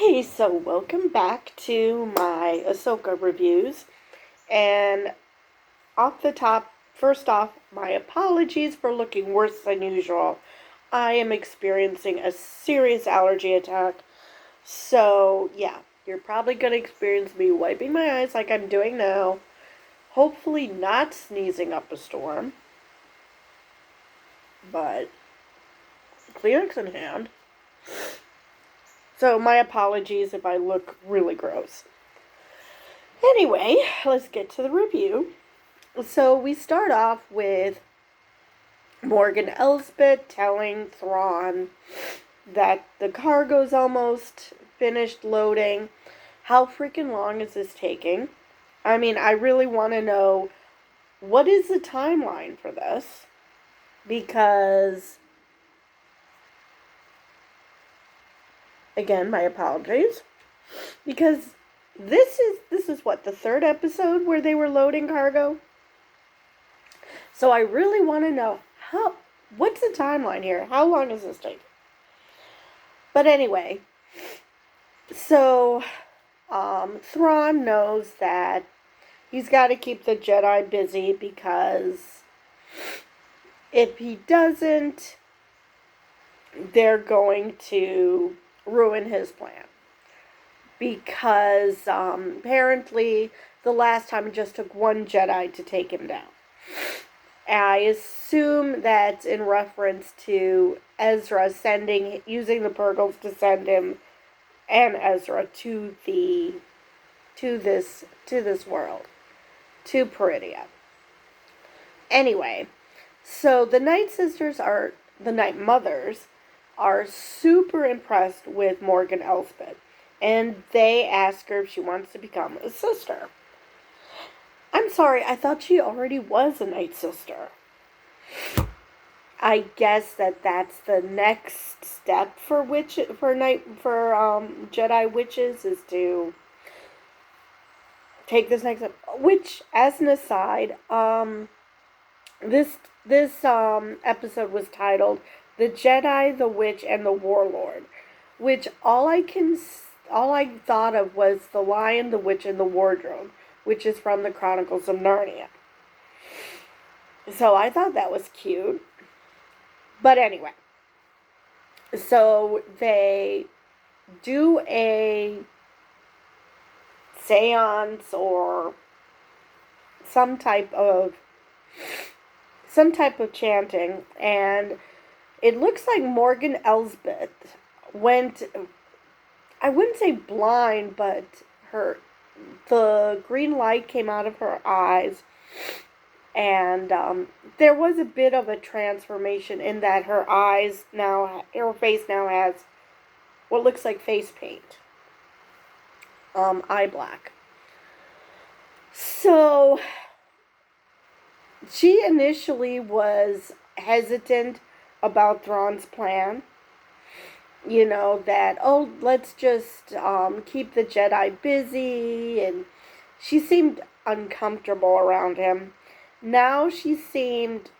Hey, so welcome back to my Ahsoka reviews. And off the top, first off, my apologies for looking worse than usual. I am experiencing a serious allergy attack. So, yeah, you're probably going to experience me wiping my eyes like I'm doing now. Hopefully, not sneezing up a storm. But, Kleenex in hand. So, my apologies if I look really gross. Anyway, let's get to the review. So we start off with Morgan Elsbeth telling Thrawn that the cargo's almost finished loading. How freaking long is this taking? I mean, I really want to know what is the timeline for this? Because, again, my apologies. Because this is what, the third episode where they were loading cargo? So I really want to know what's the timeline here? How long is this taking? But anyway, so Thrawn knows that he's got to keep the Jedi busy because if he doesn't, they're going to ruin his plan. Because apparently the last time it just took one Jedi to take him down. I assume that's in reference to Ezra using the Purgles to send him and Ezra to this world, to Peridia. Anyway, so the Night Mothers are super impressed with Morgan Elsbeth, and they ask her if she wants to become a sister. I'm sorry, I thought she already was a Night Sister. I guess that's the next step for Jedi witches is to take this next step. Which, as an aside, this episode was titled "The Jedi, the Witch, and the Warlord," which all I thought of was the Lion, the Witch, and the Wardrobe, which is from the Chronicles of Narnia. So I thought that was cute. But anyway, so they do a seance or some type of chanting, and it looks like Morgan Elsbeth went, I wouldn't say blind, but the green light came out of her eyes, and there was a bit of a transformation in that her face now has what looks like face paint, eye black. So she initially was hesitant about Thrawn's plan. You know, that, let's just keep the Jedi busy, and she seemed uncomfortable around him. Now she seemed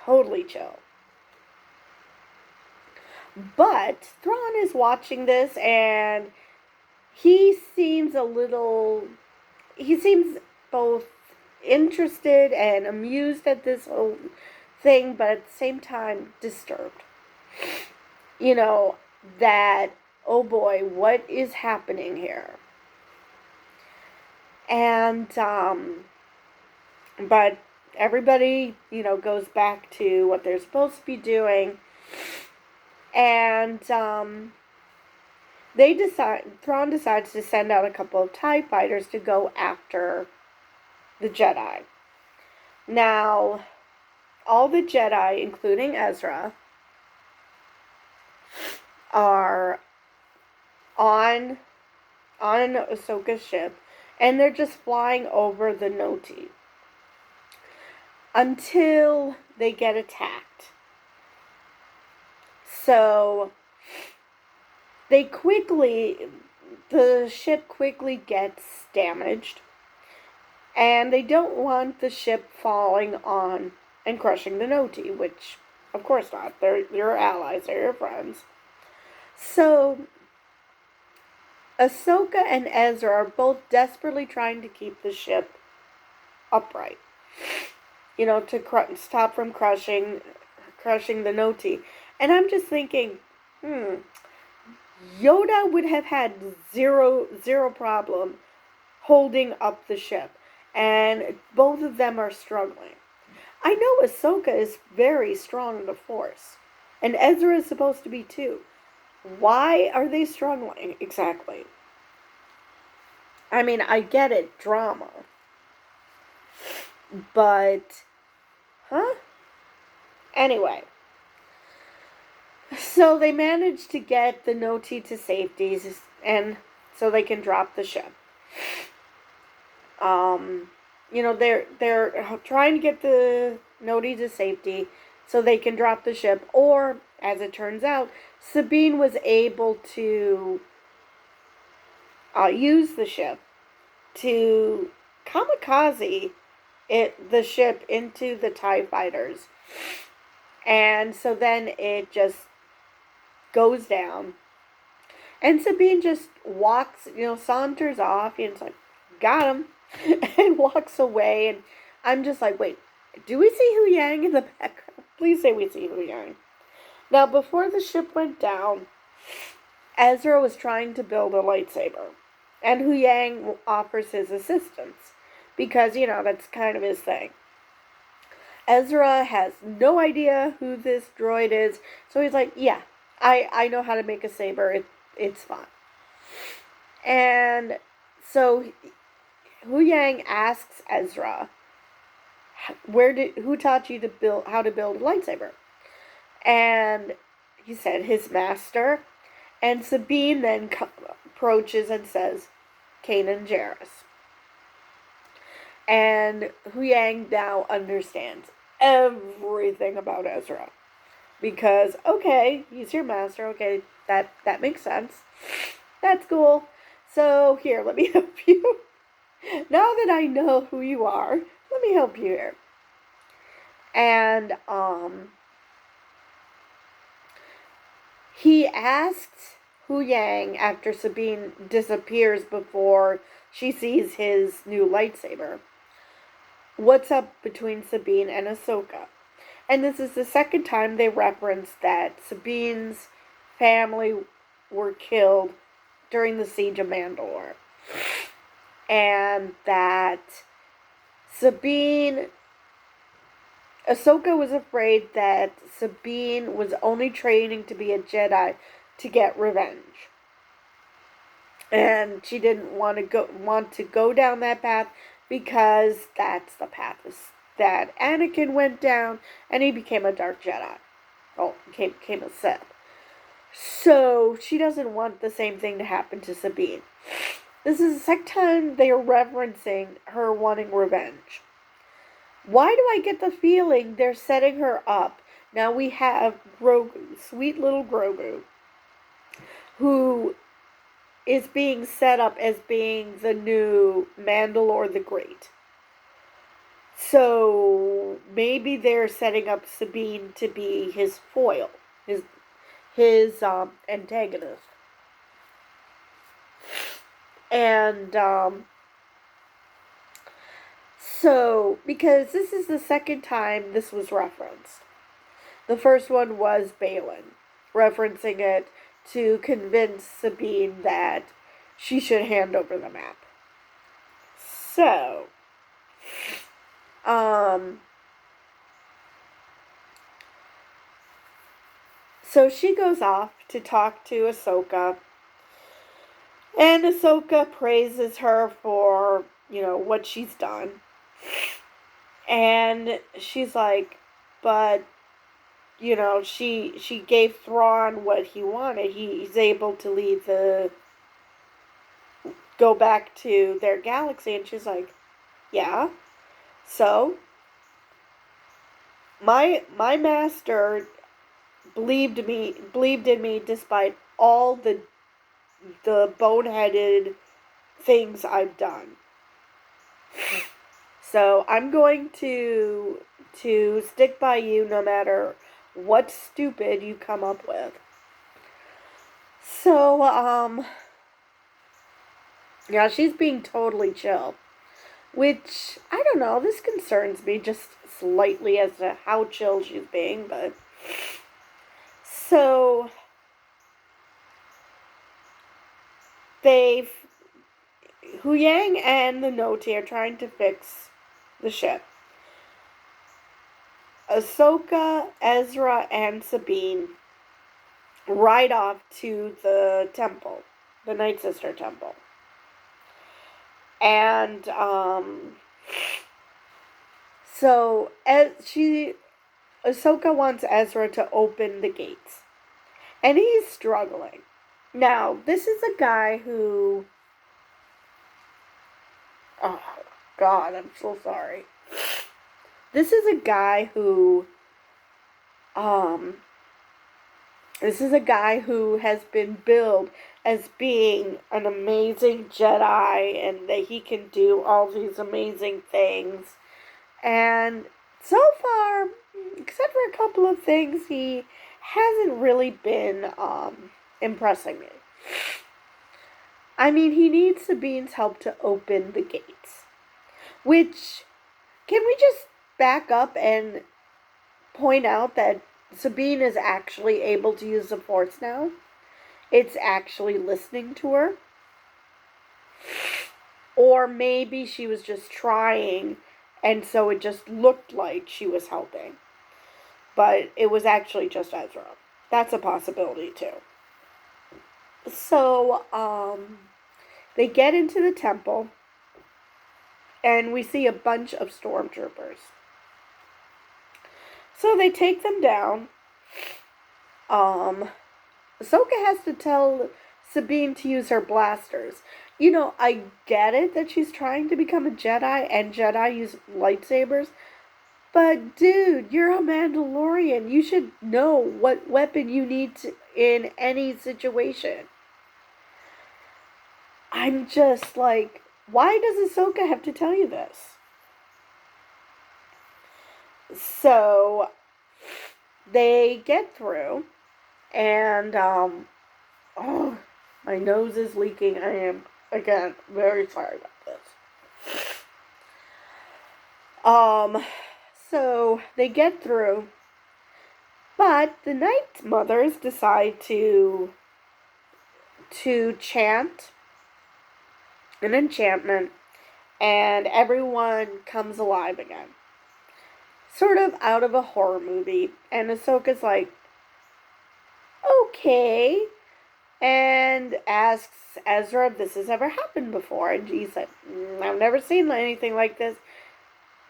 totally chill. But Thrawn is watching this, and he seems both interested and amused at this whole thing, but at the same time disturbed. You know, that, oh boy, what is happening here? And, but everybody, goes back to what they're supposed to be doing. And Thrawn decides to send out a couple of TIE fighters to go after the Jedi. Now, all the Jedi, including Ezra, are on Ahsoka's ship, and they're just flying over the Noti until they get attacked. So the ship quickly gets damaged, and they don't want the ship falling on and crushing the Noti, which, of course not. They're your allies, they're your friends. So Ahsoka and Ezra are both desperately trying to keep the ship upright. To stop from crushing the Noti. And I'm just thinking, Yoda would have had zero problem holding up the ship, and both of them are struggling. I know Ahsoka is very strong in the Force, and Ezra is supposed to be too. Why are they struggling exactly? I mean, I get it, drama, but huh? Anyway, so they managed to get the Noti to safety, and so they can drop the ship. They're trying to get the Noti to safety so they can drop the ship. Or, as it turns out, Sabine was able to use the ship to kamikaze the ship into the TIE fighters. And so then it just goes down. And Sabine just walks, saunters off, and it's like, got him, and walks away. And I'm just like, wait, do we see Hu Yang in the background? Please say we see Hu Yang. Now, before the ship went down, Ezra was trying to build a lightsaber. And Hu Yang offers his assistance. Because, that's kind of his thing. Ezra has no idea who this droid is. So he's like, yeah, I know how to make a saber. It's fine. And so Hu Yang asks Ezra, who taught you how to build a lightsaber? And he said his master. And Sabine then approaches and says, Kanan Jarrus. And Hu Yang now understands everything about Ezra. Because, okay, he's your master. Okay, that makes sense. That's cool. So, here, let me help you. Now that I know who you are, let me help you here. And, he asked Hu Yang after Sabine disappears before she sees his new lightsaber, what's up between Sabine and Ahsoka? And this is the second time they reference that Sabine's family were killed during the siege of Mandalore. And that Ahsoka was afraid that Sabine was only training to be a Jedi to get revenge. And she didn't want to go down that path because that's the path that Anakin went down, and he became a Dark Jedi. Oh, became a Sith. So she doesn't want the same thing to happen to Sabine. This is the second time they are referencing her wanting revenge. Why do I get the feeling they're setting her up? Now we have Grogu, sweet little Grogu, who is being set up as being the new Mandalore the Great. So maybe they're setting up Sabine to be his foil, his antagonist. And so, because this is the second time this was referenced. The first one was Balin, referencing it to convince Sabine that she should hand over the map. So, so she goes off to talk to Ahsoka, and Ahsoka praises her for, what she's done. And she's like, but, she gave Thrawn what he wanted. He's able to go back to their galaxy. And she's like, yeah. So, my master believed in me despite all the boneheaded things I've done. So I'm going to stick by you no matter what stupid you come up with. So Yeah, she's being totally chill. Which, I don't know, this concerns me just slightly as to how chill she's being, but. So, they've. Hu Yang and the Noti are trying to fix the ship. Ahsoka, Ezra, and Sabine ride off to the temple, the Night Sister temple. And, so, Ahsoka wants Ezra to open the gates. And he's struggling. Now, this is a guy who. Oh, God, I'm so sorry. This is a guy who. This is a guy who has been billed as being an amazing Jedi and that he can do all these amazing things. And so far, except for a couple of things, he hasn't really been impressing me. I mean, he needs Sabine's help to open the gates. Which, can we just back up and point out that Sabine is actually able to use the Force now? It's actually listening to her. Or maybe she was just trying, and so it just looked like she was helping. But it was actually just Ezra. That's a possibility too. So, they get into the temple, and we see a bunch of stormtroopers. So they take them down. Ahsoka has to tell Sabine to use her blasters. You know, I get it that she's trying to become a Jedi and Jedi use lightsabers. But dude, you're a Mandalorian. You should know what weapon you need to, in any situation. I'm just like, why does Ahsoka have to tell you this? So they get through, and oh, my nose is leaking. I am again very sorry about this. So they get through, but the Night Mothers decide to chant an enchantment, and everyone comes alive again. Sort of out of a horror movie. And Ahsoka's like, okay. And asks Ezra if this has ever happened before. And he's like, I've never seen anything like this.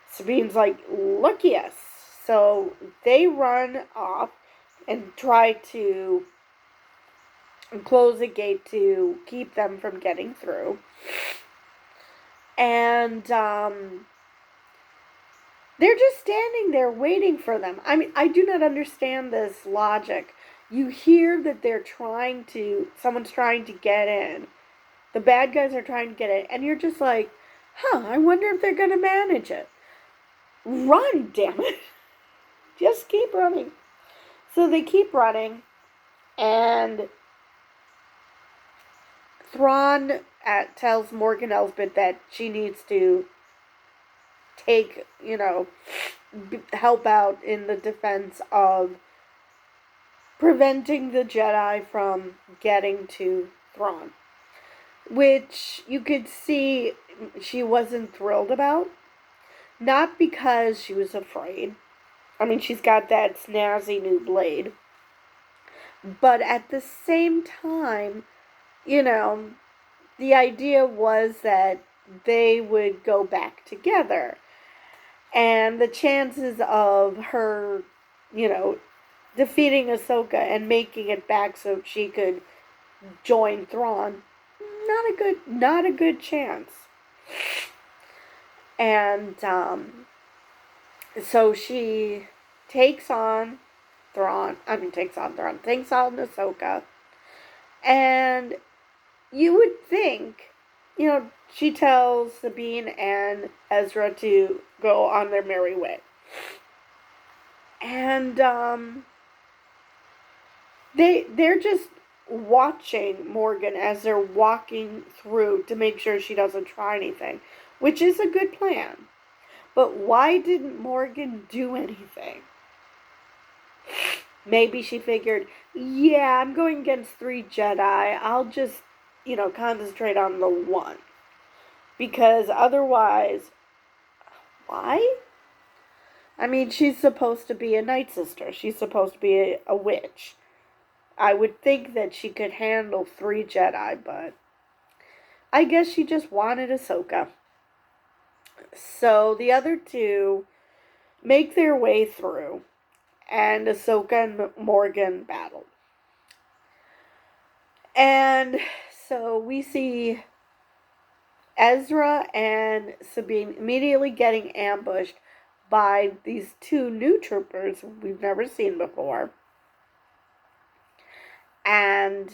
Sabine's like, look, yes. So they run off and try to close the gate to keep them from getting through. And, they're just standing there waiting for them. I mean, I do not understand this logic. You hear that someone's trying to get in. The bad guys are trying to get in. And you're just like, I wonder if they're going to manage it. Run, damn it. Just keep running. So they keep running. And Thrawn tells Morgan Elsbeth that she needs to take, help out in the defense of preventing the Jedi from getting to Thrawn. Which you could see she wasn't thrilled about. Not because she was afraid. I mean, she's got that snazzy new blade. But at the same time, the idea was that they would go back together. And the chances of her, defeating Ahsoka and making it back so she could join Thrawn, not a good chance. And so she takes on Ahsoka. And you would think, she tells Sabine and Ezra to go on their merry way. And they're just watching Morgan as they're walking through to make sure she doesn't try anything, which is a good plan. But why didn't Morgan do anything? Maybe she figured, yeah, I'm going against 3 Jedi. I'll just, concentrate on the one. Because otherwise, why? I mean, she's supposed to be a Night Sister. She's supposed to be a witch. I would think that she could handle 3 Jedi, but I guess she just wanted Ahsoka. So the other two make their way through, and Ahsoka and Morgan battle. And so we see Ezra and Sabine immediately getting ambushed by these 2 new troopers we've never seen before. And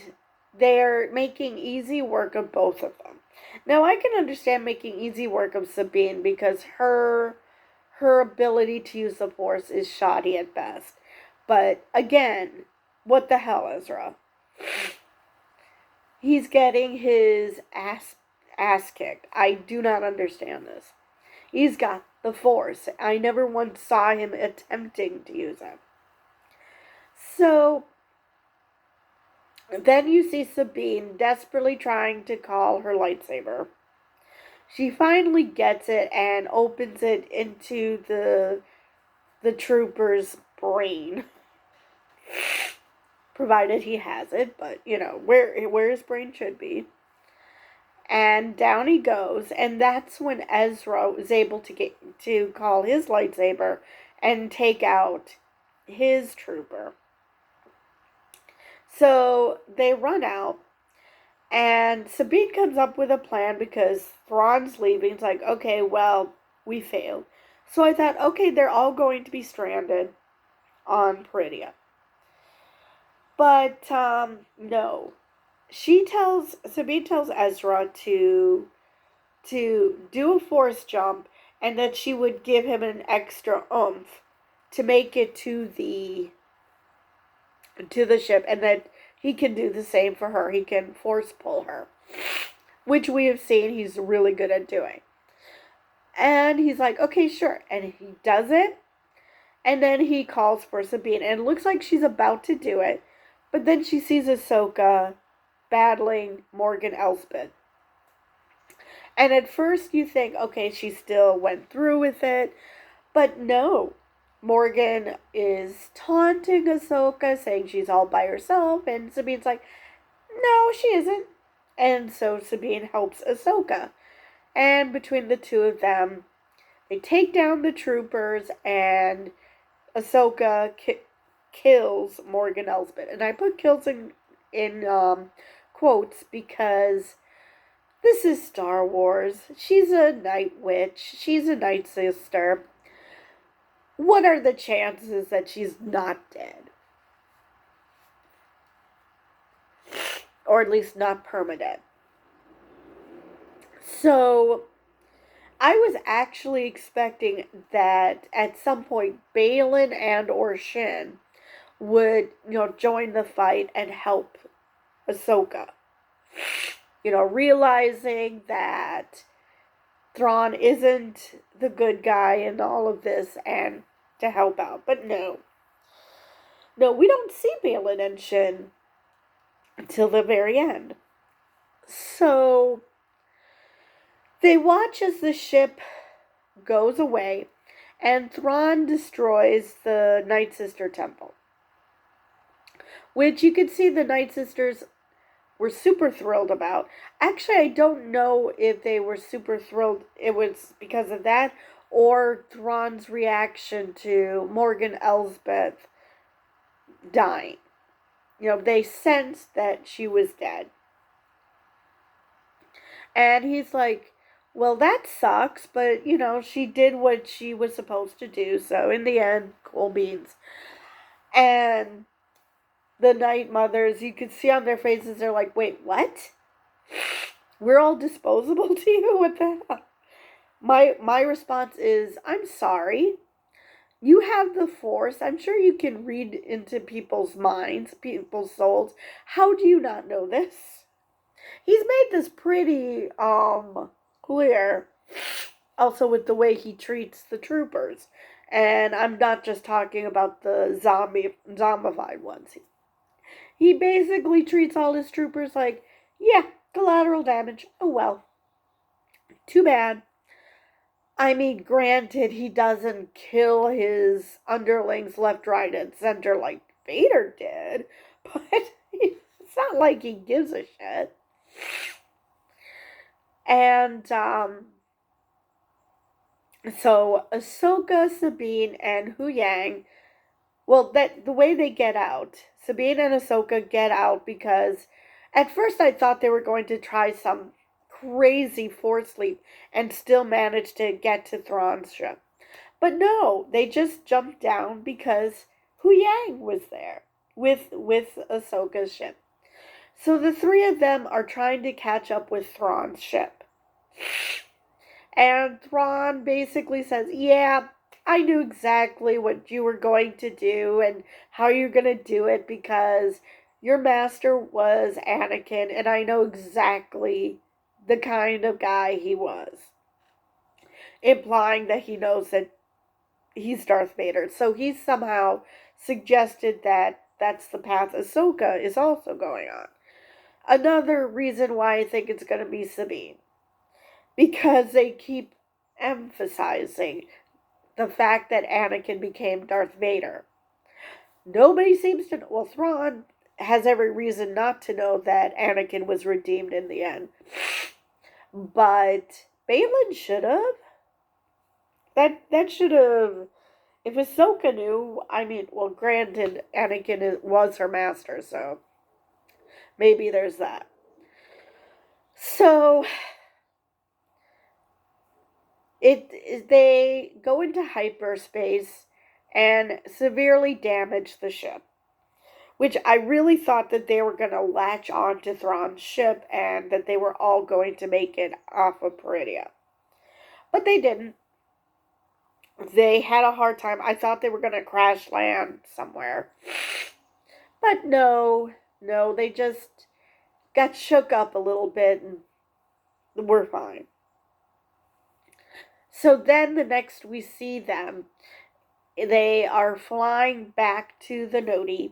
they're making easy work of both of them. Now, I can understand making easy work of Sabine because her ability to use the Force is shoddy at best. But again, what the hell, Ezra? He's getting his ass kicked. I do not understand this. He's got the Force. I never once saw him attempting to use it. So then you see Sabine desperately trying to call her lightsaber. She finally gets it and opens it into the trooper's brain. Provided he has it, but where his brain should be. And down he goes, and that's when Ezra is able to call his lightsaber and take out his trooper. So they run out, and Sabine comes up with a plan because Thrawn's leaving. It's like, okay, well, we failed. So I thought, okay, they're all going to be stranded on Peridia. But no. Sabine tells Ezra to do a Force jump, and that she would give him an extra oomph to make it to the ship, and that he can do the same for her. He can Force pull her, which we have seen he's really good at doing. And he's like, okay, sure. And he does it, and then he calls for Sabine, and it looks like she's about to do it, but then she sees Ahsoka battling Morgan Elsbeth. And at first you think, okay, she still went through with it, but no. Morgan is taunting Ahsoka, saying she's all by herself, and Sabine's like, no, she isn't. And so Sabine helps Ahsoka. And between the two of them, they take down the troopers, and Ahsoka kills Morgan Elsbeth. And I put kills in quotes because this is Star Wars. She's a night witch. She's a night sister. What are the chances that she's not dead? Or at least not permanent. So I was actually expecting that at some point Baylan and or Shin would, join the fight and help Ahsoka. Realizing that Thrawn isn't the good guy in all of this and to help out. But no. No, we don't see Baylan and Shin until the very end. So they watch as the ship goes away and Thrawn destroys the Night Sister temple. Which you could see the Night Sisters were super thrilled about. Actually, I don't know if they were super thrilled it was because of that or Thrawn's reaction to Morgan Elsbeth dying. They sensed that she was dead. And he's like, well, that sucks, but, she did what she was supposed to do, so in the end, cool beans. And the Night Mothers, you could see on their faces, they're like, wait, what? We're all disposable to you? What the hell? My response is, I'm sorry. You have the Force. I'm sure you can read into people's minds, people's souls. How do you not know this? He's made this pretty clear, also with the way he treats the troopers. And I'm not just talking about the zombified ones. He basically treats all his troopers like, yeah, collateral damage. Oh well. Too bad. I mean, granted, he doesn't kill his underlings left, right, and center like Vader did, but it's not like he gives a shit. And so Ahsoka, Sabine, and Hu Yang, well, that the way they get out, Sabine and Ahsoka get out because at first I thought they were going to try some crazy force leap and still manage to get to Thrawn's ship. But no, they just jumped down because Hu Yang was there with Ahsoka's ship. So the three of them are trying to catch up with Thrawn's ship. And Thrawn basically says, yeah, I knew exactly what you were going to do and how you're going to do it because your master was Anakin and I know exactly the kind of guy he was. Implying that he knows that he's Darth Vader. So he somehow suggested that that's the path Ahsoka is also going on. Another reason why I think it's going to be Sabine. Because they keep emphasizing the fact that Anakin became Darth Vader. Nobody seems to know. Well, Thrawn has every reason not to know that Anakin was redeemed in the end. But Baylan should have. That should have. If Ahsoka knew, I mean, well, granted, Anakin was her master, so maybe there's that. So they go into hyperspace and severely damage the ship, which I really thought that they were going to latch on to Thrawn's ship and that they were all going to make it off of Peridia. But they didn't. They had a hard time. I thought they were going to crash land somewhere. But no, they just got shook up a little bit and we're fine. So then the next we see them, they are flying back to the Noti.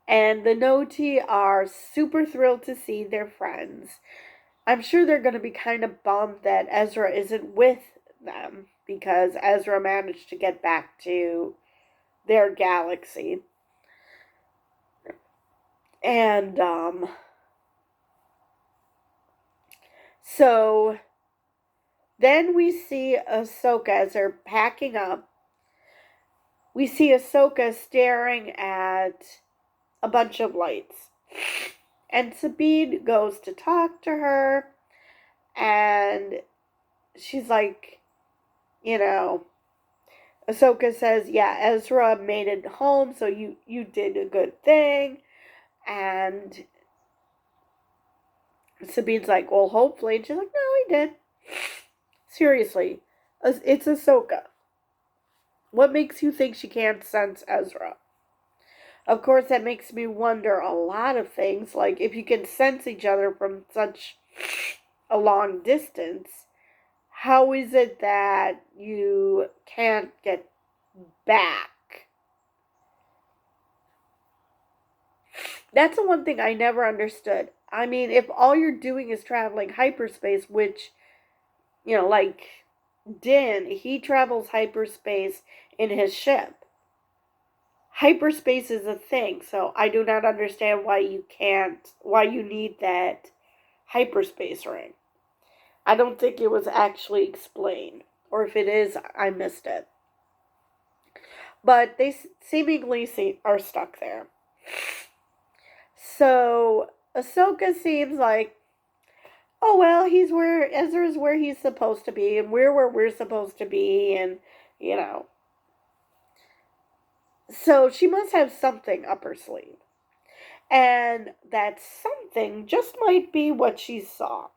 And the Noti are super thrilled to see their friends. I'm sure they're going to be kind of bummed that Ezra isn't with them because Ezra managed to get back to their galaxy. And so then we see Ahsoka as they're packing up. We see Ahsoka staring at a bunch of lights. And Sabine goes to talk to her. And she's like, you know, Ahsoka says, yeah, Ezra made it home, so you did a good thing. And Sabine's like, well, hopefully. And she's like, no, he did. Seriously, it's Ahsoka. What makes you think she can't sense Ezra? Of course, that makes me wonder a lot of things, like if you can sense each other from such a long distance, how is it that you can't get back? That's the one thing I never understood. I mean, if all you're doing is traveling hyperspace, which, you know, like Din, he travels hyperspace in his ship. Hyperspace is a thing, so I do not understand why you need that hyperspace ring. I don't think it was actually explained. Or if it is, I missed it. But they seemingly are stuck there. So Ahsoka seems like, oh well, Ezra's where he's supposed to be, and we're where we're supposed to be, and you know. So she must have something up her sleeve. And that something just might be what she saw.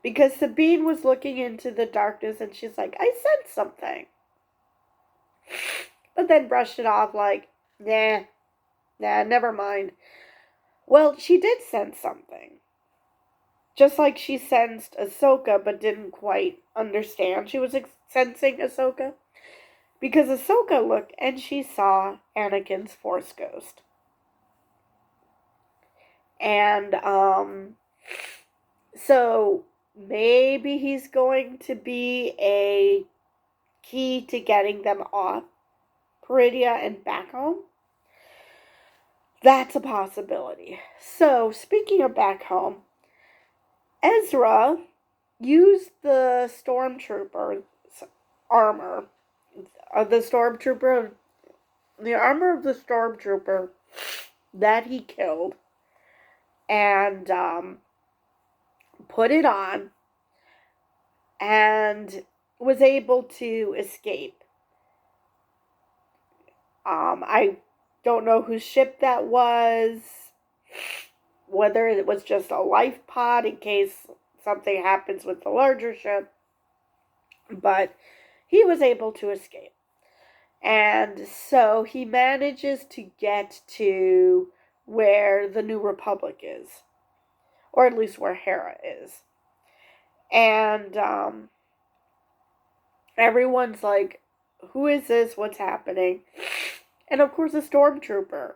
Because Sabine was looking into the darkness and she's like, I sense something. but then brushed it off like, nah, never mind. Well, she did sense something. Just like she sensed Ahsoka, but didn't quite understand she was sensing Ahsoka. Because Ahsoka looked and she saw Anakin's Force Ghost. And, so maybe he's going to be a key to getting them off Peridia and back home. That's a possibility. So, speaking of back home, Ezra used the stormtrooper's armor, the armor of the stormtrooper that he killed, and put it on, and was able to escape. I don't know whose ship that was, whether it was just a life pod in case something happens with the larger ship, but he was able to escape. And so he manages to get to where the New Republic is, or at least where Hera is. And everyone's like, who is this? What's happening? And of course, a stormtrooper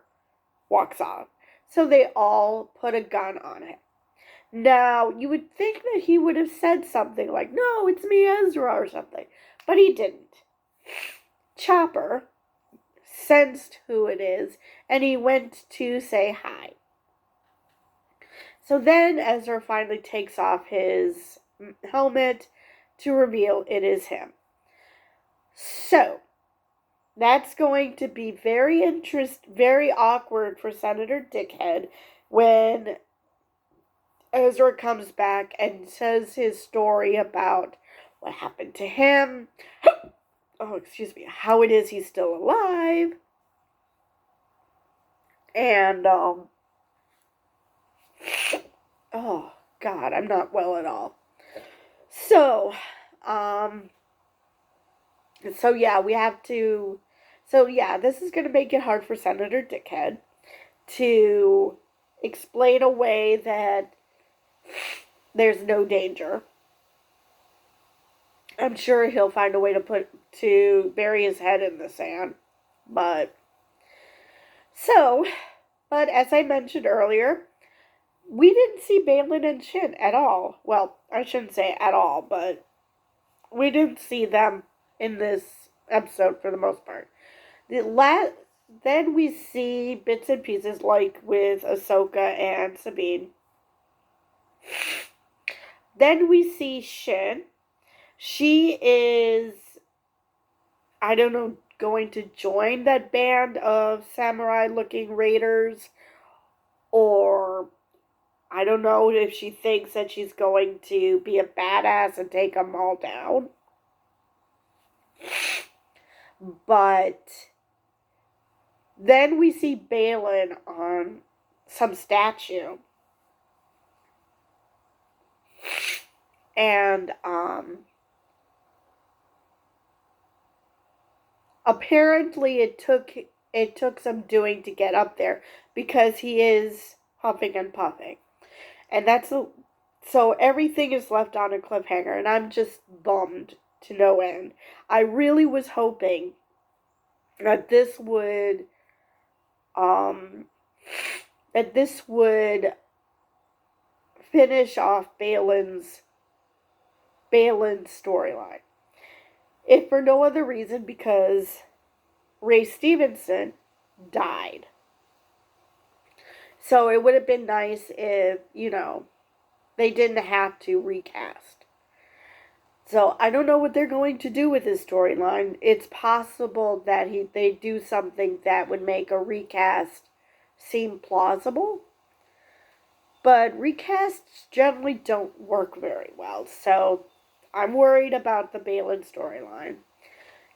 walks off. So they all put a gun on it. Now, you would think that he would have said something like, no, it's me, Ezra, or something. But he didn't. Chopper sensed who it is, and he went to say hi. So then Ezra finally takes off his helmet to reveal it is him. So, that's going to be very awkward for Senator Dickhead when Ezra comes back and says his story about what happened to him. How it is he's still alive. And, oh, God, I'm not well at all. So, this is going to make it hard for Senator Dickhead to explain away that there's no danger. I'm sure he'll find a way to bury his head in the sand. But as I mentioned earlier, we didn't see Baylan and Shin at all. Well, I shouldn't say at all, but we didn't see them in this episode for the most part. Then we see bits and pieces like with Ahsoka and Sabine. Then we see Shin. She is, I don't know, going to join that band of samurai-looking raiders, or I don't know if she thinks that she's going to be a badass and take them all down. But then we see Baylan on some statue. And apparently it took some doing to get up there because he is huffing and puffing. And so everything is left on a cliffhanger, and I'm just bummed to no end. I really was hoping that this would finish off Baylan's storyline. If for no other reason, because Ray Stevenson died. So it would have been nice if, they didn't have to recast. So I don't know what they're going to do with this storyline. It's possible that they do something that would make a recast seem plausible. But recasts generally don't work very well. So I'm worried about the Baylan storyline.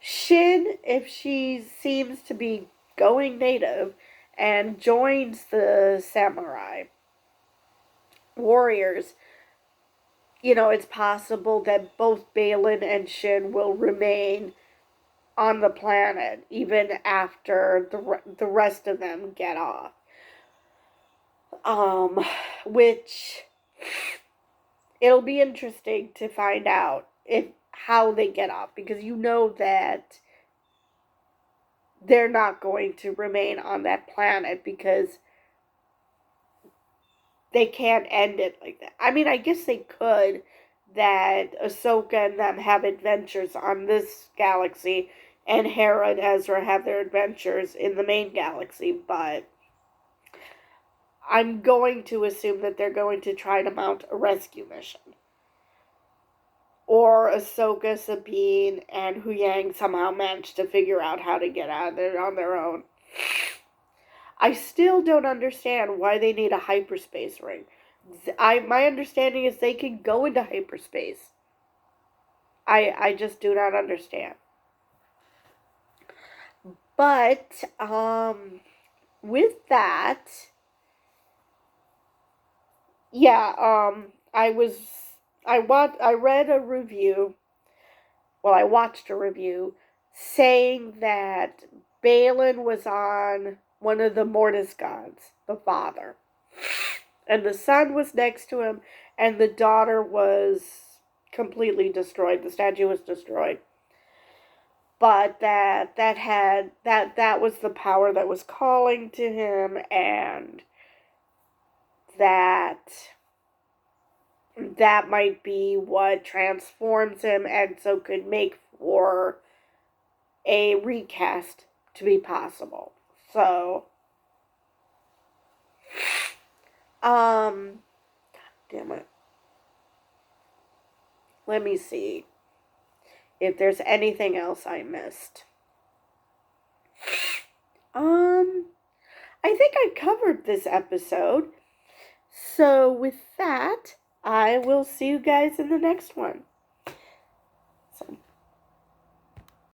Shin, if she seems to be going native and joins the samurai warriors, it's possible that both Baylan and Shin will remain on the planet even after the rest of them get off. Which it'll be interesting to find out if how they get off, because you know that they're not going to remain on that planet because they can't end it like that. I mean, I guess they could, that Ahsoka and them have adventures on this galaxy, and Hera and Ezra have their adventures in the main galaxy, but I'm going to assume that they're going to try to mount a rescue mission. Or Ahsoka, Sabine, and Huyang somehow manage to figure out how to get out of there on their own. I still don't understand why they need a hyperspace ring. My understanding is they can go into hyperspace. I just do not understand. But with that, yeah, I read a review. Well, I watched a review saying that Balin was on one of the Mortis gods, the father, and the son was next to him, and the daughter was completely destroyed. The statue was destroyed, but that was the power that was calling to him, and that might be what transforms him, and so could make for a recast to be possible. So, damn it. Let me see if there's anything else I missed. I think I covered this episode. So with that, I will see you guys in the next one. So